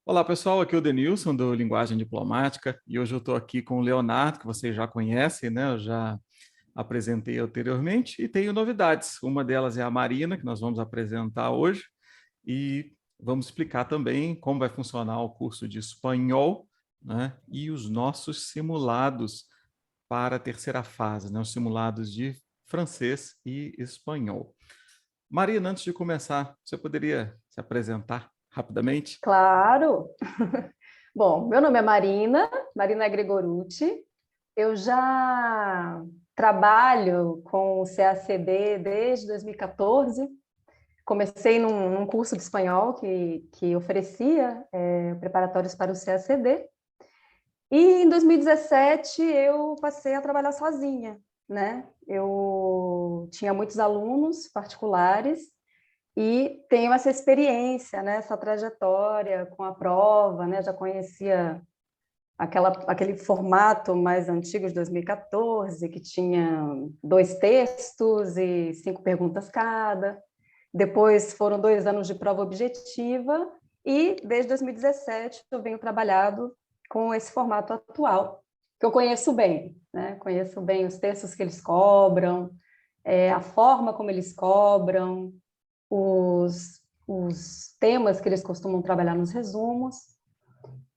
Olá, pessoal. Aqui é o Denilson, do Linguagem Diplomática, e hoje eu estou aqui com o Leonardo, que vocês já conhecem, né? Eu já apresentei anteriormente, e tenho novidades. Uma delas é a Marina, que nós vamos apresentar hoje, e vamos explicar também como vai funcionar o curso de espanhol, né? E os nossos simulados para a terceira fase, né? Os simulados de francês e espanhol. Marina, antes de começar, você poderia se apresentar rapidamente? Claro! Bom, meu nome é Marina, Marina Gregorucci. Eu já trabalho com o CACD desde 2014. Comecei num curso de espanhol que oferecia preparatórios para o CACD. E em 2017 eu passei a trabalhar sozinha, né? Eu tinha muitos alunos particulares e tenho essa experiência, né, essa trajetória com a prova, né, já conhecia aquele formato mais antigo de 2014, que tinha 2 textos e 5 perguntas cada. Depois foram 2 anos de prova objetiva e desde 2017 eu venho trabalhado com esse formato atual, que eu conheço bem, né? Conheço bem os textos que eles cobram, a forma como eles cobram, os temas que eles costumam trabalhar nos resumos.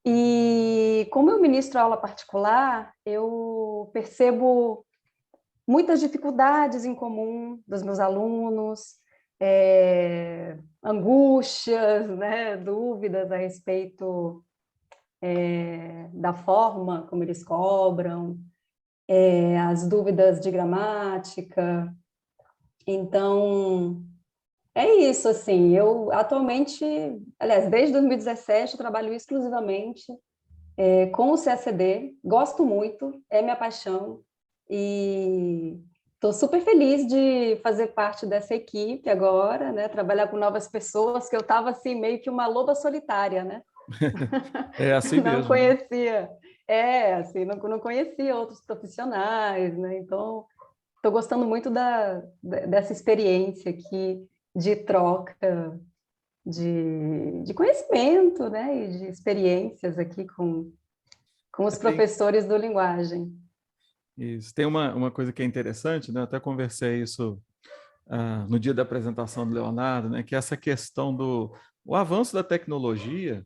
E como eu ministro aula particular, eu percebo muitas dificuldades em comum dos meus alunos, angústias, né, dúvidas a respeito da forma como eles cobram, as dúvidas de gramática. Então, é isso, assim, eu atualmente, aliás, desde 2017 eu trabalho exclusivamente com o CACD, gosto muito, é minha paixão e estou super feliz de fazer parte dessa equipe agora, né, trabalhar com novas pessoas, que eu estava assim meio que uma loba solitária, né? É assim Não mesmo, né? conhecia, assim, não conhecia outros profissionais, né? Então, estou gostando muito dessa experiência aqui de troca de conhecimento, né, e de experiências aqui com os Tem, professores do linguagem. isso. Tem uma coisa que é interessante, né? Eu até conversei isso no dia da apresentação do Leonardo, né? Que é essa questão do o avanço da tecnologia,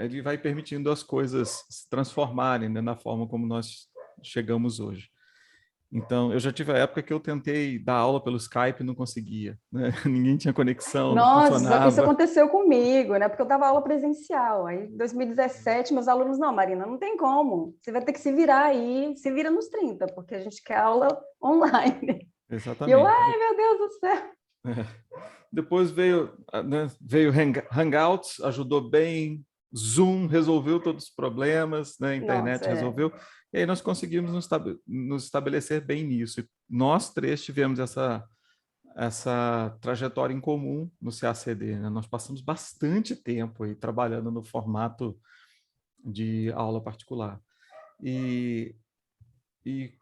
ele vai permitindo as coisas se transformarem, né, na forma como nós chegamos hoje. Então, eu já tive a época que eu tentei dar aula pelo Skype e não conseguia, né? Ninguém tinha conexão, não Nossa, isso funcionava. aconteceu comigo, né? Porque eu dava aula presencial. Aí, em 2017, meus alunos, não, Marina, não tem como. Você vai ter que se virar aí, se vira nos 30, porque a gente quer aula online. E eu, Exatamente. ai, meu Deus do céu. Depois veio, né, veio Hangouts, ajudou bem, Zoom resolveu todos os problemas, né, a Nossa, internet resolveu, e aí nós conseguimos nos estabelecer bem nisso. E nós três tivemos essa trajetória em comum no CACD, né? Nós passamos bastante tempo aí trabalhando no formato de aula particular. E, e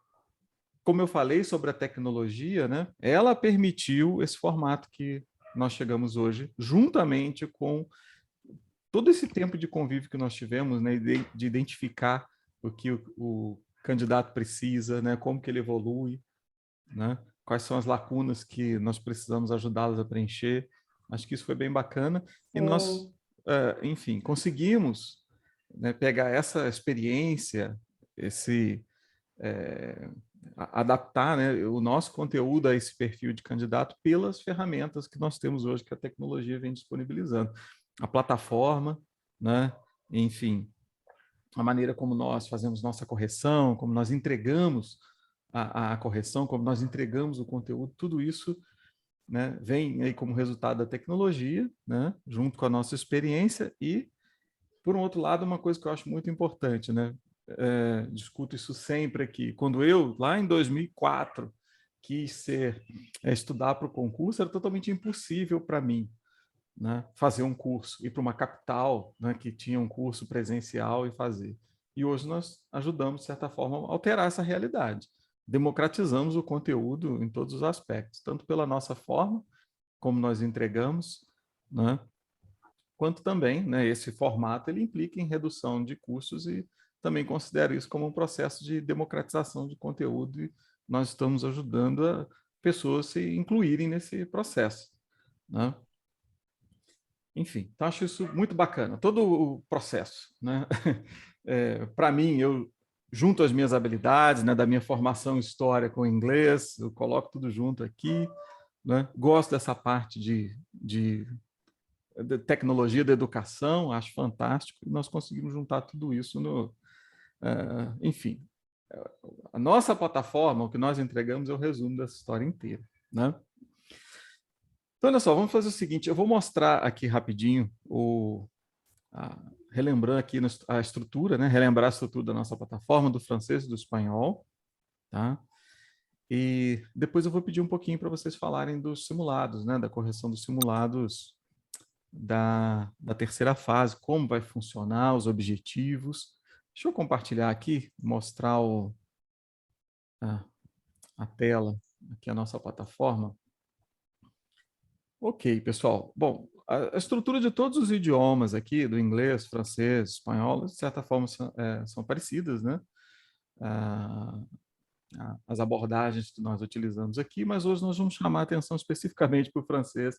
como eu falei sobre a tecnologia, né, ela permitiu esse formato que nós chegamos hoje, juntamente com todo esse tempo de convívio que nós tivemos, né, de identificar o que o candidato precisa, né, como que ele evolui, né, quais são as lacunas que nós precisamos ajudá-los a preencher. Acho que isso foi bem bacana e nós, sim. enfim, conseguimos, né, pegar essa experiência, esse adaptar, né, o nosso conteúdo a esse perfil de candidato pelas ferramentas que nós temos hoje, que a tecnologia vem disponibilizando. A plataforma, né, enfim, a maneira como nós fazemos nossa correção, como nós entregamos a correção, como nós entregamos o conteúdo, tudo isso, né, vem aí como resultado da tecnologia, né, junto com a nossa experiência e, por um outro lado, uma coisa que eu acho muito importante, né, discuto isso sempre aqui. Quando eu, lá em 2004, quis estudar para o concurso, era totalmente impossível para mim, né, fazer um curso, ir para uma capital, né, que tinha um curso presencial e fazer. E hoje nós ajudamos, de certa forma, a alterar essa realidade. Democratizamos o conteúdo em todos os aspectos, tanto pela nossa forma, como nós entregamos, né, quanto também, né, esse formato ele implica em redução de custos e também considero isso como um processo de democratização de conteúdo e nós estamos ajudando a pessoas se incluírem nesse processo, né? Enfim, então acho isso muito bacana, todo o processo, né? Para mim, eu junto as minhas habilidades, né, da minha formação em história com inglês, eu coloco tudo junto aqui, né? Gosto dessa parte de tecnologia da educação, acho fantástico, e nós conseguimos juntar tudo isso no... enfim, a nossa plataforma, o que nós entregamos é o resumo dessa história inteira, né? Então, olha só, vamos fazer o seguinte, eu vou mostrar aqui rapidinho, relembrando aqui a estrutura, né? Relembrar a estrutura da nossa plataforma, do francês e do espanhol, tá? E depois eu vou pedir um pouquinho para vocês falarem dos simulados, né? Da correção dos simulados da terceira fase, como vai funcionar, os objetivos. Deixa eu compartilhar aqui, mostrar a tela, aqui a nossa plataforma. Ok, pessoal. Bom, a estrutura de todos os idiomas aqui, do inglês, francês, espanhol, de certa forma são parecidas, né? As abordagens que nós utilizamos aqui, mas hoje nós vamos chamar a atenção especificamente para o francês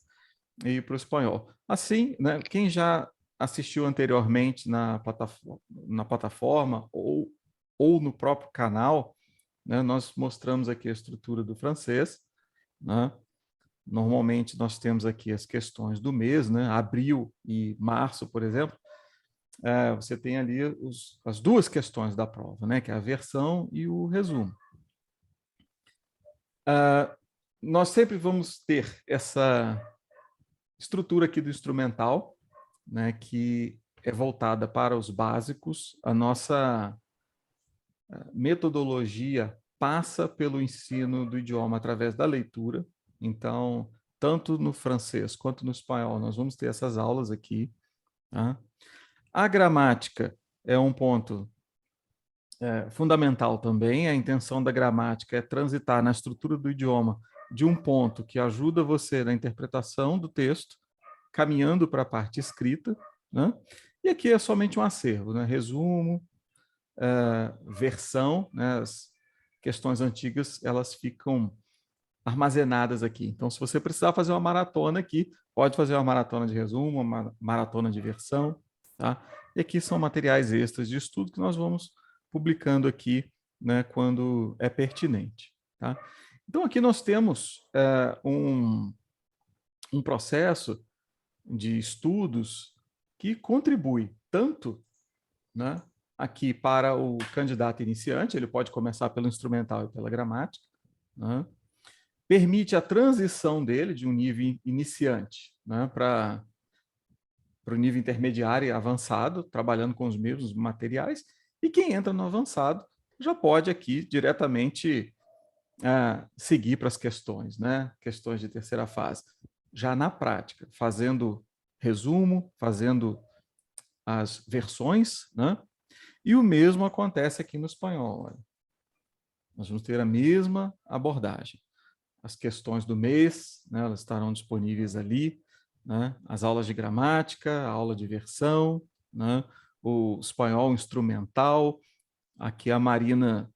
e para o espanhol. Assim, né, quem já assistiu anteriormente na plataforma ou no próprio canal, né, nós mostramos aqui a estrutura do francês, né? Normalmente nós temos aqui as questões do mês, né? Abril e março, por exemplo, você tem ali as duas questões da prova, né? Que é a versão e o resumo. Nós sempre vamos ter essa estrutura aqui do instrumental, né? Que é voltada para os básicos. A nossa metodologia passa pelo ensino do idioma através da leitura. Então, tanto no francês quanto no espanhol, nós vamos ter essas aulas aqui. Tá? A gramática é um ponto fundamental também. A intenção da gramática é transitar na estrutura do idioma de um ponto que ajuda você na interpretação do texto, caminhando para a parte escrita, né? E aqui é somente um acervo, né? Resumo, versão, né? As questões antigas, elas ficam armazenadas aqui. Então, se você precisar fazer uma maratona aqui, pode fazer uma maratona de resumo, uma maratona de versão, tá? E aqui são materiais extras de estudo que nós vamos publicando aqui, né, quando é pertinente, tá? Então, aqui nós temos um processo de estudos que contribui tanto, né, aqui para o candidato iniciante, ele pode começar pelo instrumental e pela gramática, né? Permite a transição dele de um nível iniciante, né, para o nível intermediário e avançado, trabalhando com os mesmos materiais, e quem entra no avançado já pode aqui diretamente seguir para as questões, né, questões de terceira fase, já na prática, fazendo resumo, fazendo as versões, né, e o mesmo acontece aqui no espanhol. Olha. Nós vamos ter a mesma abordagem. As questões do mês, né, elas estarão disponíveis ali, né, as aulas de gramática, a aula de versão, né, o espanhol instrumental. Aqui a Marina,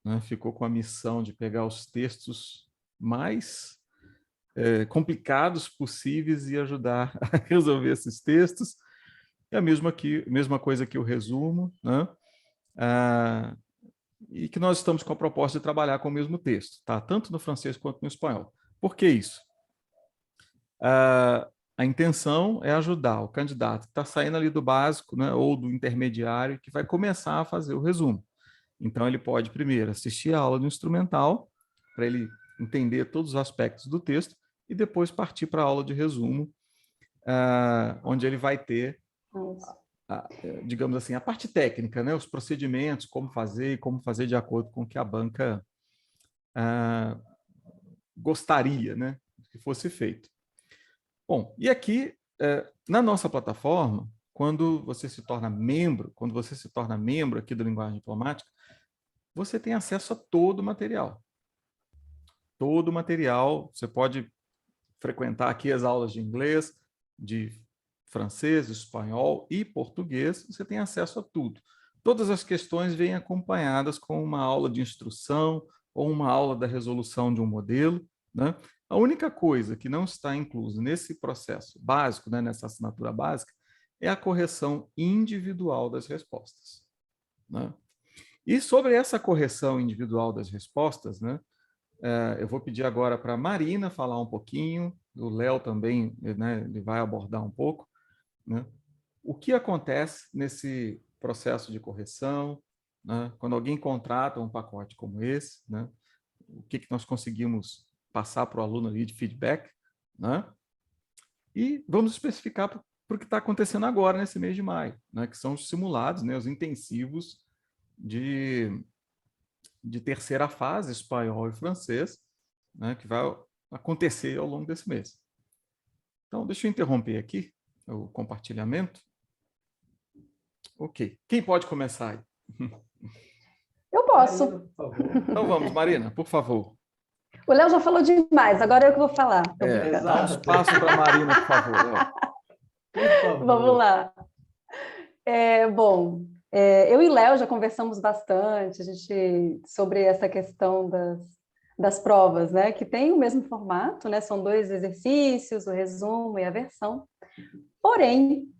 né, ficou com a missão de pegar os textos mais complicados possíveis e ajudar a resolver esses textos. É a mesma coisa que o resumo, né? E que nós estamos com a proposta de trabalhar com o mesmo texto, tá? Tanto no francês quanto no espanhol. Por que isso? A intenção é ajudar o candidato que está saindo ali do básico, né, ou do intermediário, que vai começar a fazer o resumo. Então, ele pode primeiro assistir a aula do instrumental, para ele entender todos os aspectos do texto, e depois partir para a aula de resumo, onde ele vai ter digamos assim, a parte técnica, né? Os procedimentos, como fazer e como fazer de acordo com o que a banca gostaria, né, que fosse feito. Bom, e aqui, na nossa plataforma, quando você se torna membro aqui do Linguagem Diplomática, você tem acesso a todo o material. Todo o material, você pode frequentar aqui as aulas de inglês, de francês, espanhol e português, você tem acesso a tudo. Todas as questões vêm acompanhadas com uma aula de instrução ou uma aula da resolução de um modelo, né? A única coisa que não está inclusa nesse processo básico, né, nessa assinatura básica, é a correção individual das respostas, né? E sobre essa correção individual das respostas, né, eu vou pedir agora para a Marina falar um pouquinho, o Léo também, né, ele vai abordar um pouco, né? O que acontece nesse processo de correção, né? Quando alguém contrata um pacote como esse, né? O que nós conseguimos passar para o aluno ali de feedback, né? E vamos especificar para o que está acontecendo agora nesse mês de maio, né? Que são os simulados, né? Os intensivos de terceira fase, espanhol e francês, né? Que vai acontecer ao longo desse mês. Então, deixa eu interromper aqui o compartilhamento. Ok. Quem pode começar aí? Eu posso. Marina, por favor. Então vamos, Marina, por favor. O Léo já falou demais, agora eu que vou falar. Dá um espaço para a Marina, por favor. Por favor. Vamos lá. Eu e Léo já conversamos bastante sobre essa questão das provas, né? Que tem o mesmo formato, né? São 2 exercícios, o resumo e a versão. Porém,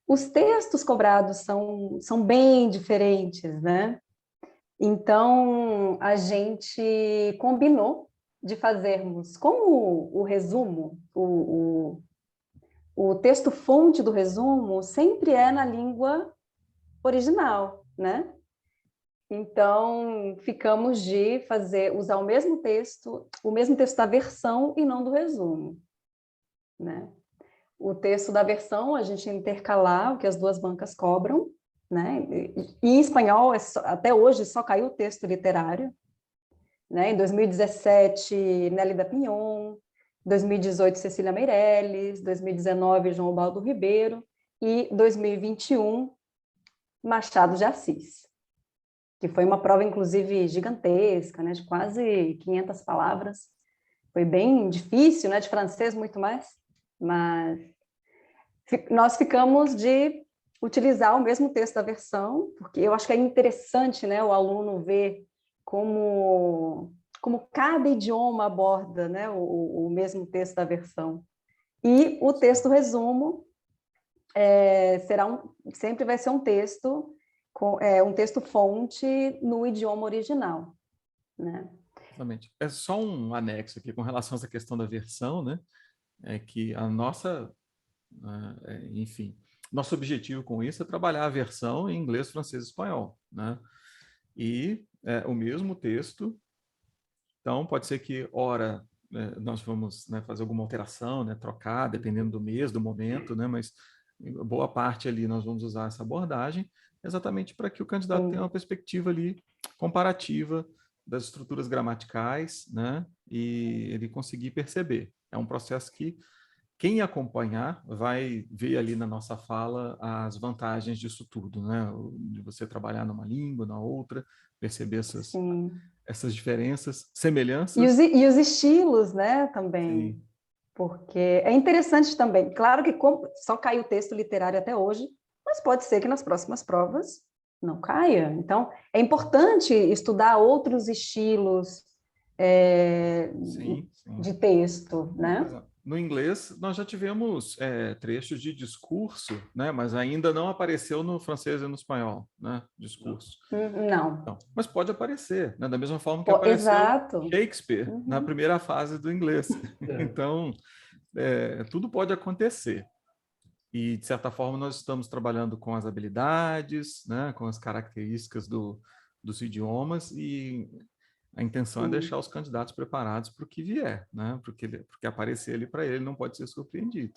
os textos cobrados são bem diferentes, né? Então, a gente combinou de fazermos, como o resumo, o texto-fonte do resumo sempre é na língua original, né? Então, ficamos de usar o mesmo texto da versão e não do resumo, né? O texto da versão, a gente intercalar o que as 2 bancas cobram, né? E em espanhol, até hoje, só caiu o texto literário, né? Em 2017, Nélida Pinhon, 2018, Cecília Meirelles, 2019, João Baldo Ribeiro, e 2021, Machado de Assis, que foi uma prova, inclusive, gigantesca, né? De quase 500 palavras. Foi bem difícil, né? De francês, muito mais. Mas nós ficamos de utilizar o mesmo texto da versão, porque eu acho que é interessante, né, o aluno ver como cada idioma aborda, né, o mesmo texto da versão. E o texto resumo sempre vai ser um texto fonte no idioma original, né? Exatamente. É só um anexo aqui com relação a essa questão da versão, né? É que a nossa, enfim, nosso objetivo com isso é trabalhar a versão em inglês, francês e espanhol, né? E o mesmo texto, então pode ser que, ora, nós vamos, né, fazer alguma alteração, né, trocar, dependendo do mês, do momento, né, mas boa parte ali nós vamos usar essa abordagem exatamente para que o candidato tenha uma perspectiva ali comparativa das estruturas gramaticais, né, e ele conseguir perceber. É um processo que quem acompanhar vai ver ali na nossa fala as vantagens disso tudo, né, de você trabalhar numa língua, na outra, perceber essas diferenças, semelhanças. E os estilos, né, também. Sim. Porque é interessante também. Claro que só caiu o texto literário até hoje, mas pode ser que nas próximas provas não caia. Então, é importante estudar outros estilos de texto, né? No inglês, nós já tivemos trechos de discurso, né? Mas ainda não apareceu no francês e no espanhol, né? Discurso. Não. Mas pode aparecer, né? Da mesma forma que apareceu Shakespeare na primeira fase do inglês. Então, tudo pode acontecer. E, de certa forma, nós estamos trabalhando com as habilidades, né? Com as características dos idiomas e a intenção é deixar os candidatos preparados para o que vier, né? Porque aparecer ali para ele não pode ser surpreendido.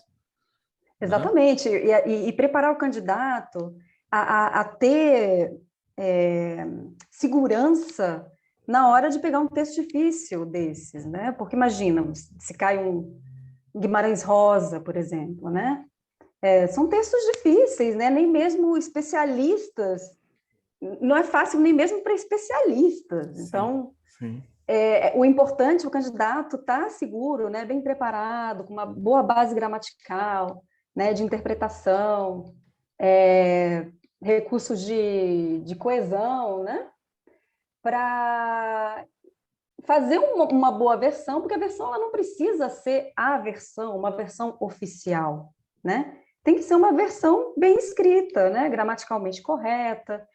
Exatamente. Né? E preparar o candidato a ter segurança na hora de pegar um texto difícil desses, né? Porque imagina, se cai um Guimarães Rosa, por exemplo, né? São textos difíceis, né? Nem mesmo especialistas, não é fácil nem mesmo para especialistas. Sim, então, sim. O importante, o candidato estar seguro, né? Bem preparado, com uma boa base gramatical, né, de interpretação, recursos de coesão, né, para fazer uma boa versão, porque a versão ela não precisa ser a versão, uma versão oficial, né? Tem que ser uma versão bem escrita, né, gramaticalmente correta.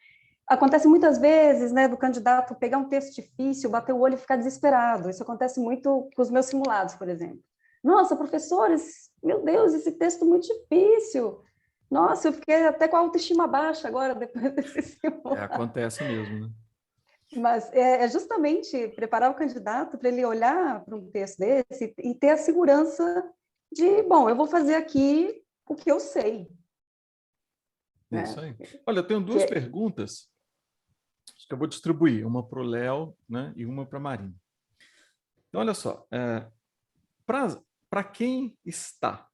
Acontece muitas vezes, né, do candidato pegar um texto difícil, bater o olho e ficar desesperado. Isso acontece muito com os meus simulados, por exemplo. Nossa, professores, meu Deus, esse texto é muito difícil. Nossa, eu fiquei até com a autoestima baixa agora, depois desse simulado. Acontece mesmo, né? Mas é justamente preparar o candidato para ele olhar para um texto desse e ter a segurança de, bom, eu vou fazer aqui o que eu sei. É isso aí. Olha, eu tenho duas perguntas. Acho que eu vou distribuir, uma para o Léo, né, e uma para a Marina. Então, olha só, para quem está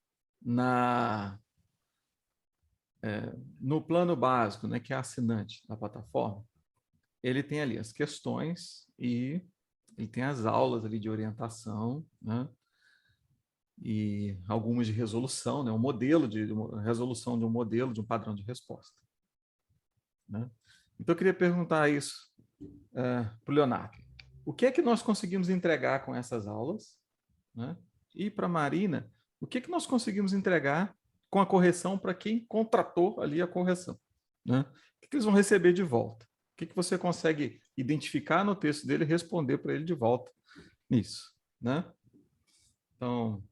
no plano básico, né, que é assinante da plataforma, ele tem ali as questões e ele tem as aulas ali de orientação, né, e algumas de resolução, né, um modelo de resolução de um modelo, de um padrão de resposta. Né? Então, eu queria perguntar isso para o Leonardo. O que é que nós conseguimos entregar com essas aulas? Né? E para a Marina, o que é que nós conseguimos entregar com a correção para quem contratou ali a correção? Né? O que eles vão receber de volta? O que você consegue identificar no texto dele e responder para ele de volta nisso? Né? Então,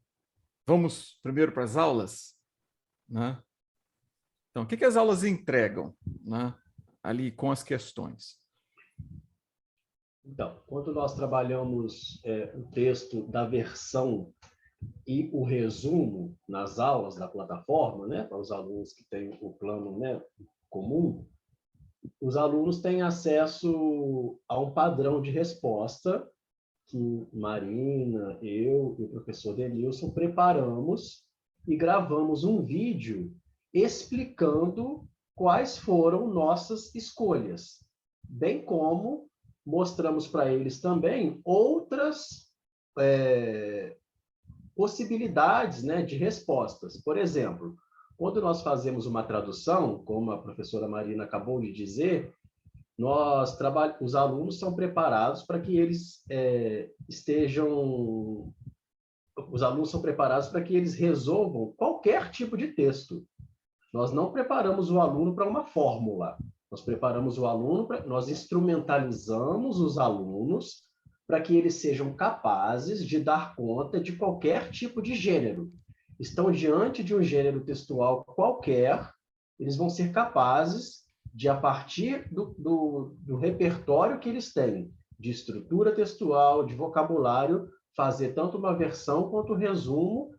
vamos primeiro para as aulas? Né? Então, o que as aulas entregam, né, ali com as questões? Então, quando nós trabalhamos o texto da versão e o resumo nas aulas da plataforma, né, para os alunos que têm o plano, né, comum, os alunos têm acesso a um padrão de resposta que Marina, eu e o professor Denilson preparamos e gravamos um vídeo explicando quais foram nossas escolhas, bem como mostramos para eles também outras possibilidades, né, de respostas. Por exemplo, quando nós fazemos uma tradução, como a professora Marina acabou de dizer, os alunos são preparados para que eles os alunos são preparados para que eles resolvam qualquer tipo de texto. Nós não preparamos o aluno para uma fórmula. Nós preparamos o aluno, nós instrumentalizamos os alunos para que eles sejam capazes de dar conta de qualquer tipo de gênero. Estão diante de um gênero textual qualquer, eles vão ser capazes de, a partir do repertório que eles têm, de estrutura textual, de vocabulário, fazer tanto uma versão quanto um resumo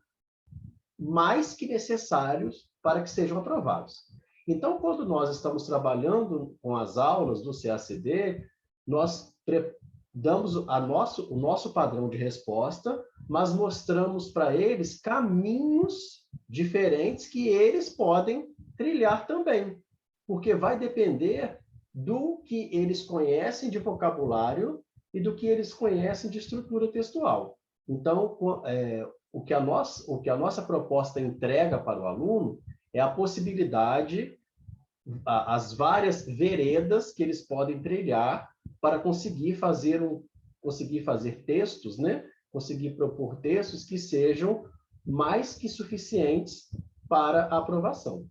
mais que necessários para que sejam aprovados. Então, quando nós estamos trabalhando com as aulas do CACD, nós damos o nosso padrão de resposta, mas mostramos para eles caminhos diferentes que eles podem trilhar também, porque vai depender do que eles conhecem de vocabulário e do que eles conhecem de estrutura textual. Então, o que a nossa proposta entrega para o aluno é a possibilidade, as várias veredas que eles podem trilhar para conseguir fazer textos, né? Conseguir propor textos que sejam mais que suficientes para a aprovação.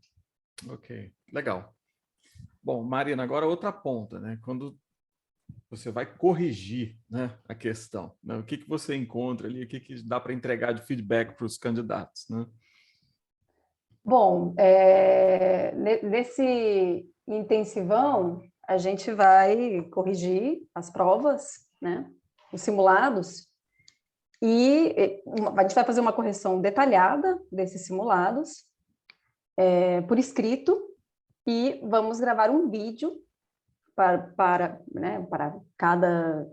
Ok, legal. Bom, Marina, agora outra ponta, né? Quando você vai corrigir, né, a questão, né? O que você encontra ali, o que dá para entregar de feedback para os candidatos, né? Bom, nesse intensivão, a gente vai corrigir as provas, né, os simulados, e a gente vai fazer uma correção detalhada desses simulados, por escrito, e vamos gravar um vídeo para cada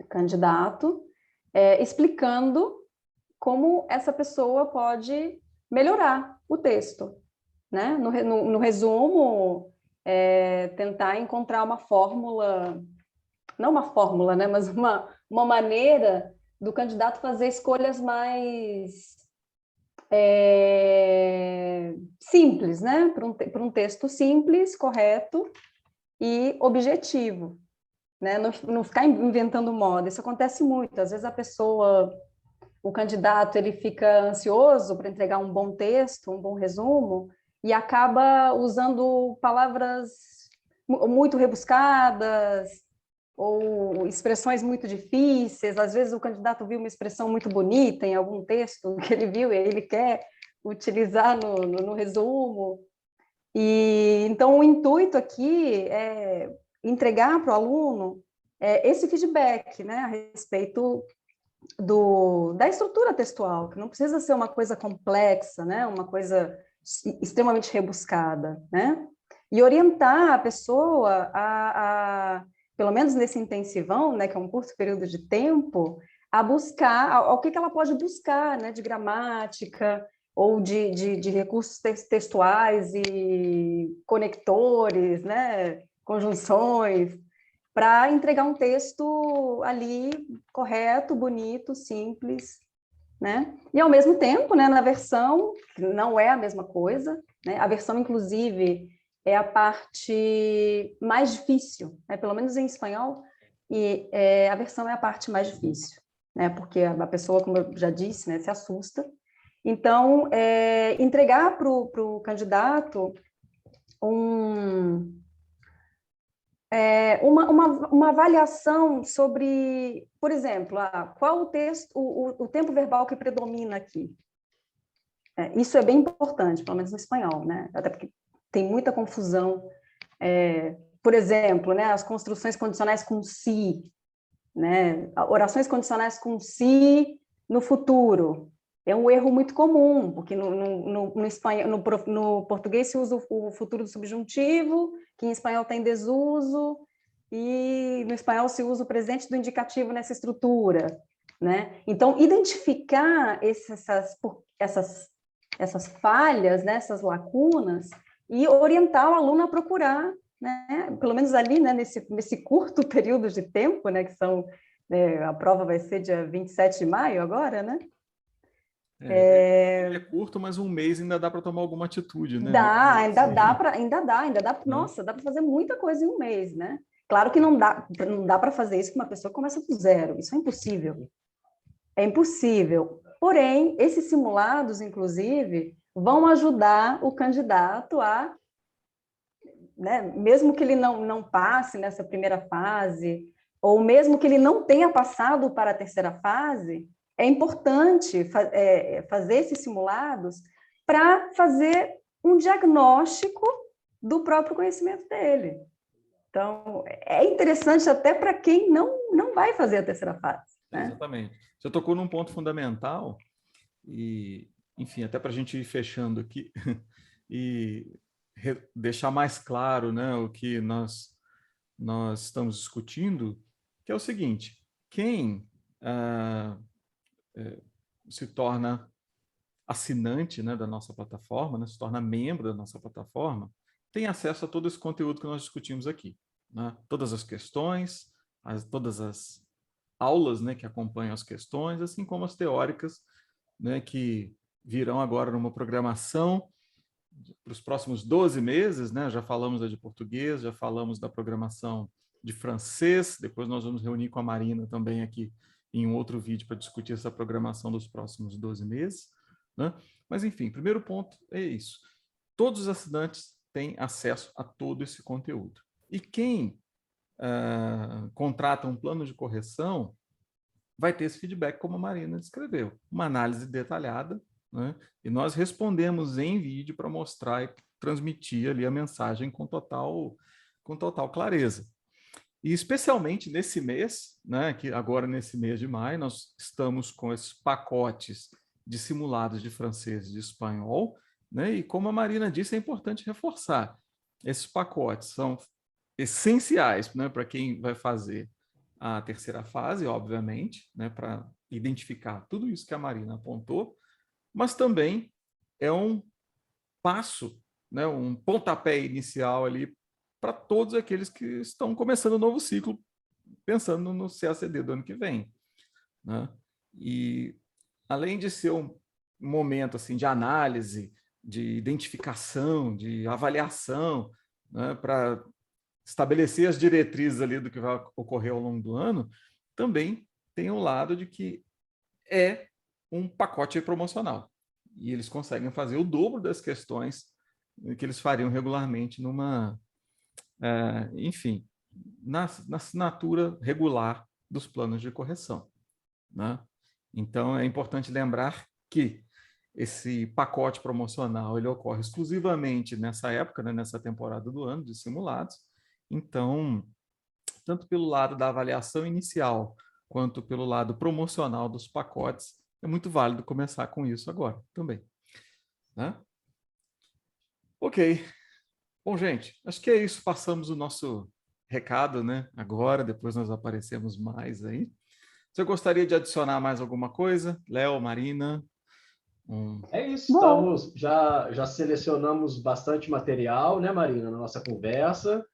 candidato, explicando como essa pessoa pode melhorar o texto, né? No resumo, tentar encontrar uma fórmula, não uma fórmula, né? Mas uma maneira do candidato fazer escolhas mais simples, né? Para um texto simples, correto e objetivo, né? Não ficar inventando moda. Isso acontece muito. Às vezes o candidato, ele fica ansioso para entregar um bom texto, um bom resumo, e acaba usando palavras muito rebuscadas ou expressões muito difíceis. Às vezes o candidato viu uma expressão muito bonita em algum texto que ele viu e ele quer utilizar no resumo. E então o intuito aqui é entregar para o aluno esse feedback, né, a respeito da estrutura textual, que não precisa ser uma coisa complexa, né, uma coisa extremamente rebuscada, né, e orientar a pessoa pelo menos nesse intensivão, né, que é um curto período de tempo, a buscar, ao que ela pode buscar, né, de gramática, ou de recursos textuais e conectores, né, conjunções, para entregar um texto ali correto, bonito, simples, né? E ao mesmo tempo, né, na versão, que não é a mesma coisa, né? A versão, inclusive, é a parte mais difícil, né? Pelo menos em espanhol, e a versão é a parte mais difícil, né? Porque a pessoa, como eu já disse, né, se assusta. Então, entregar para o candidato uma avaliação sobre, por exemplo, qual o texto, o tempo verbal que predomina aqui. Isso é bem importante, pelo menos no espanhol, né? Até porque tem muita confusão. Por exemplo, né, as construções condicionais com si, né? Orações condicionais com si no futuro. É um erro muito comum, porque no espanhol, no português se usa o futuro do subjuntivo, que em espanhol está em desuso, e no espanhol se usa o presente do indicativo nessa estrutura, né? Então, identificar essas falhas, né, essas lacunas, e orientar o aluno a procurar, né, pelo menos ali, né, nesse curto período de tempo, né, que são, a prova vai ser dia 27 de maio agora, né? Ele é curto, mas um mês ainda dá para tomar alguma atitude, né? Ainda dá, nossa, dá para fazer muita coisa em um mês, né? Claro que não dá para fazer isso com uma pessoa que começa do zero, isso é impossível. É impossível. Porém, esses simulados, inclusive, vão ajudar o candidato a, né, mesmo que ele não passe nessa primeira fase, ou mesmo que ele não tenha passado para a terceira fase, é importante fazer esses simulados para fazer um diagnóstico do próprio conhecimento dele. Então, é interessante até para quem não vai fazer a terceira fase. Né? Exatamente. Você tocou num ponto fundamental, e, enfim, até para a gente ir fechando aqui, e deixar mais claro, né, o que nós estamos discutindo, que é o seguinte: quem se torna assinante, né, da nossa plataforma, né, se torna membro da nossa plataforma, tem acesso a todo esse conteúdo que nós discutimos aqui, né? Todas as questões, todas as aulas, né, que acompanham as questões, assim como as teóricas, né, que virão agora numa programação para os próximos 12 meses, né? Já falamos da de português, já falamos da programação de francês, depois nós vamos reunir com a Marina também aqui em um outro vídeo para discutir essa programação dos próximos 12 meses. Né? Mas, enfim, primeiro ponto é isso. Todos os assinantes têm acesso a todo esse conteúdo. E quem contrata um plano de correção vai ter esse feedback, como a Marina descreveu. Uma análise detalhada, né? E nós respondemos em vídeo para mostrar e transmitir ali a mensagem com total clareza. E especialmente nesse mês, né, que agora nesse mês de maio, nós estamos com esses pacotes de simulados de francês e de espanhol, né, e como a Marina disse, é importante reforçar, esses pacotes são essenciais, né, para quem vai fazer a terceira fase, obviamente, né, para identificar tudo isso que a Marina apontou, mas também é um passo, né, um pontapé inicial ali para todos aqueles que estão começando um novo ciclo, pensando no CACD do ano que vem. Né? E, além de ser momento assim de análise, de identificação, de avaliação, né, para estabelecer as diretrizes ali do que vai ocorrer ao longo do ano, também tem o lado de que é um pacote promocional. E eles conseguem fazer o dobro das questões que eles fariam regularmente enfim, na assinatura regular dos planos de correção, né? Então, é importante lembrar que esse pacote promocional ele ocorre exclusivamente nessa época, né, nessa temporada do ano de simulados. Então, tanto pelo lado da avaliação inicial, quanto pelo lado promocional dos pacotes, é muito válido começar com isso agora também, né? Ok. Bom, gente, acho que é isso. Passamos o nosso recado, né? Agora, depois nós aparecemos mais aí. Você gostaria de adicionar mais alguma coisa? Léo, Marina? É isso, Bom, já selecionamos bastante material, né, Marina, na nossa conversa.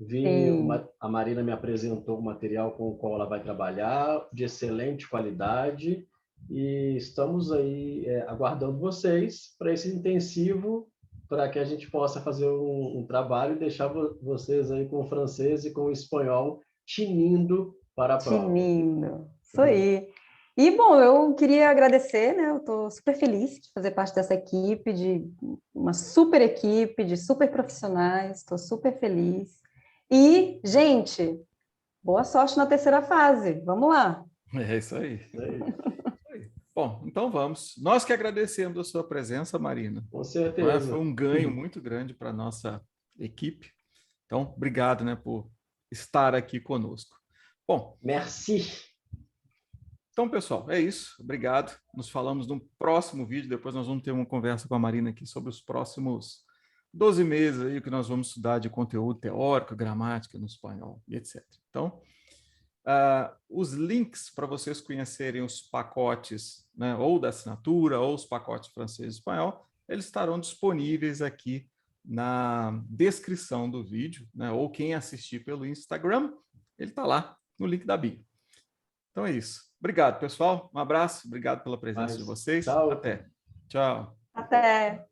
sim. A Marina me apresentou o material com o qual ela vai trabalhar, de excelente qualidade, e estamos aí aguardando vocês para esse intensivo, para que a gente possa fazer um trabalho e deixar vocês aí com o francês e com o espanhol tinindo para a prova. Tinindo, isso aí. E, bom, eu queria agradecer, né? Eu estou super feliz de fazer parte dessa equipe, de uma super equipe, de super profissionais, estou super feliz. E, gente, boa sorte na terceira fase. Vamos lá. É isso aí. É isso. Bom, então vamos. Nós que agradecemos a sua presença, Marina. Com Não é? Foi certeza. um ganho muito grande para a nossa equipe. Então, obrigado, né, por estar aqui conosco. Bom, Merci. então, pessoal, é isso. Obrigado. Nos falamos no próximo vídeo. Depois nós vamos ter uma conversa com a Marina aqui sobre os próximos 12 meses aí que nós vamos estudar de conteúdo teórico, gramática no espanhol e etc. Então, os links para vocês conhecerem os pacotes, né, ou da assinatura, ou os pacotes francês e espanhol, eles estarão disponíveis aqui na descrição do vídeo, né, ou quem assistir pelo Instagram, ele está lá no link da bio. Então é isso. Obrigado, pessoal. Um abraço. Obrigado pela presença de vocês. Tchau. Até. Tchau. Até.